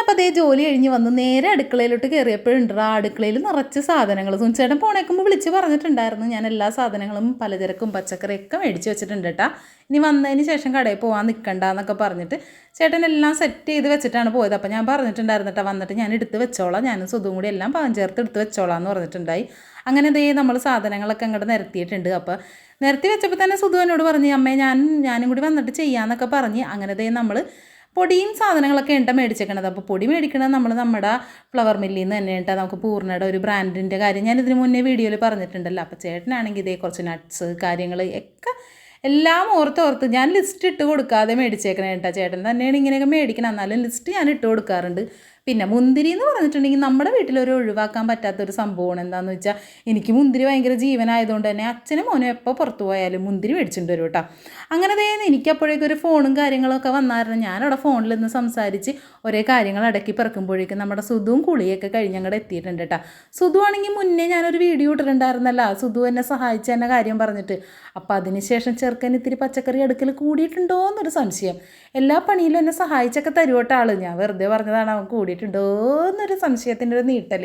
അപ്പോൾ അതേ ജോലി കഴിഞ്ഞ് വന്ന് നേരെ അടുക്കളയിലോട്ട് കയറിയപ്പോഴുണ്ട് അടുക്കളയിൽ നിറച്ച് സാധനങ്ങൾ. സുനിച്ചേട്ടൻ പോണേക്കുമ്പോൾ വിളിച്ച് പറഞ്ഞിട്ടുണ്ടായിരുന്നു ഞാൻ എല്ലാ സാധനങ്ങളും പലചരക്കും പച്ചക്കറിയൊക്കെ മേടിച്ച് വെച്ചിട്ടുണ്ട് കേട്ടോ, ഇനി വന്നതിന് ശേഷം കടയിൽ പോകാൻ നിൽക്കണ്ട എന്നൊക്കെ പറഞ്ഞിട്ട് ചേട്ടൻ എല്ലാം സെറ്റ് ചെയ്ത് വെച്ചിട്ടാണ് പോയത്. അപ്പോൾ ഞാൻ പറഞ്ഞിട്ടുണ്ടായിരുന്നു കേട്ടോ, വന്നിട്ട് ഞാൻ എടുത്ത് വെച്ചോളാം, ഞാനും സുധും കൂടി എല്ലാം പാകം ചേർത്ത് എടുത്ത് വെച്ചോളാം എന്ന് പറഞ്ഞിട്ടുണ്ടായി. അങ്ങനെ ദേ നമ്മൾ സാധനങ്ങളൊക്കെ അങ്ങോട്ട് നിരത്തിയിട്ടുണ്ട്. അപ്പോൾ നിരത്തി വെച്ചപ്പോൾ തന്നെ സുധു എന്നോട് പറഞ്ഞു, അമ്മേ ഞാനും കൂടി വന്നിട്ട് ചെയ്യാമെന്നൊക്കെ പറഞ്ഞ് അങ്ങനെ ദേ നമ്മൾ പൊടിയും സാധനങ്ങളൊക്കെ ഉണ്ട് മേടിച്ചേക്കണത്. അപ്പോൾ പൊടി മേടിക്കണത് നമ്മൾ നമ്മുടെ ഫ്ലവർ മില്ലിൽ നിന്ന് തന്നെ കേട്ടോ. നമുക്ക് പൂർണ്ണയുടെ ഒരു ബ്രാൻഡിൻ്റെ കാര്യം ഞാൻ ഇതിന് മുന്നേ വീഡിയോയിൽ പറഞ്ഞിട്ടുണ്ടല്ലോ. അപ്പോൾ ചേട്ടനാണെങ്കിൽ ഇതേ കുറച്ച് നട്ട്സ് കാര്യങ്ങൾ ഒക്കെ എല്ലാം ഓർത്ത് ഞാൻ ലിസ്റ്റ് ഇട്ട് കൊടുക്കാതെ മേടിച്ചേക്കണേ കേട്ടോ. ചേട്ടൻ തന്നെയാണ് ഇങ്ങനെയൊക്കെ മേടിക്കണം, എന്നാലും ലിസ്റ്റ് ഞാൻ ഇട്ട് കൊടുക്കാറുണ്ട്. പിന്നെ മുന്തിരി എന്ന് പറഞ്ഞിട്ടുണ്ടെങ്കിൽ നമ്മുടെ വീട്ടിലൊരു ഒഴിവാക്കാൻ പറ്റാത്തൊരു സംഭവമാണ്. എന്താണെന്ന് വെച്ചാൽ എനിക്ക് മുന്തിരി ഭയങ്കര ജീവനായതുകൊണ്ട് തന്നെ അച്ഛനും മോനും എപ്പോൾ പുറത്തു പോയാലും മുന്തിരി മേടിച്ചിട്ട് വരും കേട്ടോ. അങ്ങനെ എനിക്കപ്പോഴേക്കും ഒരു ഫോണും കാര്യങ്ങളൊക്കെ വന്നായിരുന്നു. ഞാനവിടെ ഫോണിൽ നിന്ന് സംസാരിച്ച് ഒരേ കാര്യങ്ങൾ അടക്കി പിറക്കുമ്പോഴേക്കും നമ്മുടെ സുധുവും കുളിയൊക്കെ കഴിഞ്ഞ് അങ്ങോട്ട് എത്തിയിട്ടുണ്ട് കേട്ടോ. സുധു ആണെങ്കിൽ മുന്നേ ഞാനൊരു വീഡിയോ ഇട്ടിട്ടുണ്ടായിരുന്നല്ലോ, സുധു എന്നെ സഹായിച്ച എന്നെ കാര്യം പറഞ്ഞിട്ട്. അപ്പോൾ അതിനുശേഷം ചെറുക്കൻ ഇത്തിരി പച്ചക്കറി അടുക്കൽ കൂടിയിട്ടുണ്ടോ എന്നൊരു സംശയം. എല്ലാ പണിയിലും എന്നെ സഹായിച്ചൊക്കെ തരുവട്ട ആൾ, ഞാൻ വെറുതെ പറഞ്ഞതാണ്, അവൻ കൂടിയിട്ടുണ്ടോ എന്നൊരു സംശയത്തിൻ്റെ ഒരു നീട്ടൽ.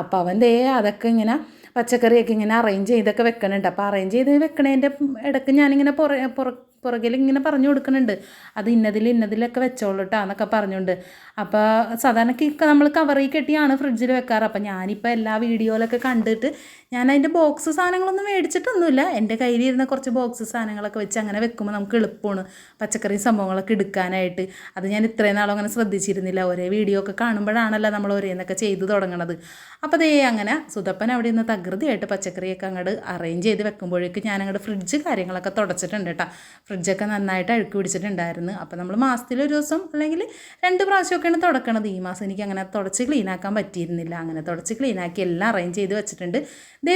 അപ്പോൾ അവൻ അതൊക്കെ ഇങ്ങനെ പച്ചക്കറിയൊക്കെ ഇങ്ങനെ അറേഞ്ച് ചെയ്തൊക്കെ വെക്കണുണ്ട്. അപ്പോൾ അറേഞ്ച് ചെയ്ത് വെക്കണതിൻ്റെ ഇടയ്ക്ക് ഞാനിങ്ങനെ പുറകിൽ ഇങ്ങനെ പറഞ്ഞു കൊടുക്കുന്നുണ്ട്, അത് ഇന്നതിലൊക്കെ വെച്ചോളൂ കേട്ടോ എന്നൊക്കെ പറഞ്ഞുകൊണ്ട്. അപ്പോൾ സാധാരണ നമ്മൾ കവറിൽ കെട്ടിയാണ് ഫ്രിഡ്ജിൽ വെക്കാറ്. അപ്പോൾ ഞാനിപ്പോൾ എല്ലാ വീഡിയോയിലൊക്കെ കണ്ടിട്ട് ഞാൻ അതിൻ്റെ ബോക്സ് സാധനങ്ങളൊന്നും മേടിച്ചിട്ടൊന്നുമില്ല, എൻ്റെ കയ്യിലിരുന്ന കുറച്ച് ബോക്സ് സാധനങ്ങളൊക്കെ വെച്ച് അങ്ങനെ വെക്കുമ്പോൾ നമുക്ക് എളുപ്പമാണ് പച്ചക്കറി സംഭവങ്ങളൊക്കെ എടുക്കാനായിട്ട്. അത് ഞാൻ ഇത്രയും നാളും അങ്ങനെ ശ്രദ്ധിച്ചിരുന്നില്ല, ഒരേ വീഡിയോ ഒക്കെ കാണുമ്പോഴാണല്ലോ നമ്മൾ ഓരോന്നൊക്കെ ചെയ്ത് തുടങ്ങണത്. അപ്പോൾ അങ്ങനെ സുധപ്പൻ അവിടെ നിന്ന് തകൃതിയായിട്ട് പച്ചക്കറിയൊക്കെ അങ്ങോട്ട് അറേഞ്ച് ചെയ്ത് വെക്കുമ്പോഴേക്കും ഞാൻ അങ്ങോട്ട് ഫ്രിഡ്ജ് കാര്യങ്ങളൊക്കെ തുടച്ചിട്ടുണ്ട് കേട്ടോ. ഫ്രിഡ്ജൊക്കെ നന്നായിട്ട് അഴുക്ക് പിടിച്ചിട്ടുണ്ടായിരുന്നു. അപ്പോൾ നമ്മൾ മാസത്തിലൊരു ദിവസം അല്ലെങ്കിൽ 2 പ്രാവശ്യമൊക്കെയാണ് തുടക്കണത്. ഈ മാസം എനിക്ക് അങ്ങനെ തുടച്ച് ക്ലീനാക്കാൻ പറ്റിയിരുന്നില്ല. അങ്ങനെ തുടച്ച് ക്ലീനാക്കി എല്ലാം അറേഞ്ച് ചെയ്ത് വെച്ചിട്ടുണ്ട്.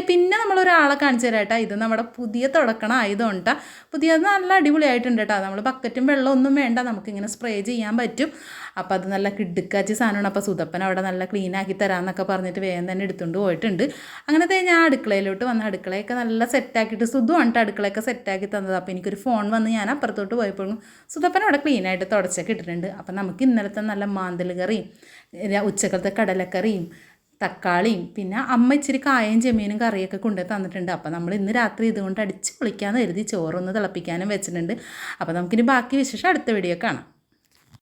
പിന്നെ നമ്മളൊരാളെ കാണിച്ചു തരാം കേട്ടോ. ഇത് നമ്മുടെ പുതിയ തുടക്കണം ആയതുകൊണ്ടാ, പുതിയത് നല്ല അടിപൊളിയായിട്ടുണ്ട് കേട്ടോ. നമ്മൾ ബക്കറ്റും വെള്ളമൊന്നും വേണ്ട, നമുക്കിങ്ങനെ സ്പ്രേ ചെയ്യാൻ പറ്റും. അപ്പോൾ അത് നല്ല കിടുക്കാച്ചി സാധനമാണ്. അപ്പോൾ സുധപ്പൻ അവിടെ നല്ല ക്ലീനാക്കി തരാമെന്നൊക്കെ പറഞ്ഞിട്ട് വേഗം തന്നെ എടുത്തുകൊണ്ട് പോയിട്ടുണ്ട്. അങ്ങനത്തെ ഞാൻ അടുക്കളയിലോട്ട് വന്ന് അടുക്കളയൊക്കെ നല്ല സെറ്റാക്കിയിട്ട് സുധു വന്നിട്ട് അടുക്കളയൊക്കെ സെറ്റാക്കി തന്നത്. അപ്പോൾ എനിക്കൊരു ഫോൺ വന്ന് ഞാൻ അപ്പുറത്തോട്ട് പോയപ്പോഴും സുധപ്പൻ അവിടെ ക്ലീനായിട്ട് തുടച്ചൊക്കെ ഇട്ടിട്ടുണ്ട്. അപ്പോൾ നമുക്ക് ഇന്നലത്തെ നല്ല മാന്തൽ കറിയും ഉച്ചക്കലത്തെ കടലക്കറിയും തക്കാളിയും പിന്നെ അമ്മ ഇച്ചിരി കായയും ചെമ്മീനും കറിയൊക്കെ കൊണ്ടു തന്നിട്ടുണ്ട്. അപ്പോൾ നമ്മൾ ഇന്ന് രാത്രി ഇതുകൊണ്ട് അടിച്ച് പൊളിക്കാമെന്ന് കരുതി ചോറൊന്ന് തിളപ്പിക്കാനും വെച്ചിട്ടുണ്ട്. അപ്പോൾ നമുക്കിനി ബാക്കി വിശേഷം അടുത്ത വീഡിയോ കാണാം.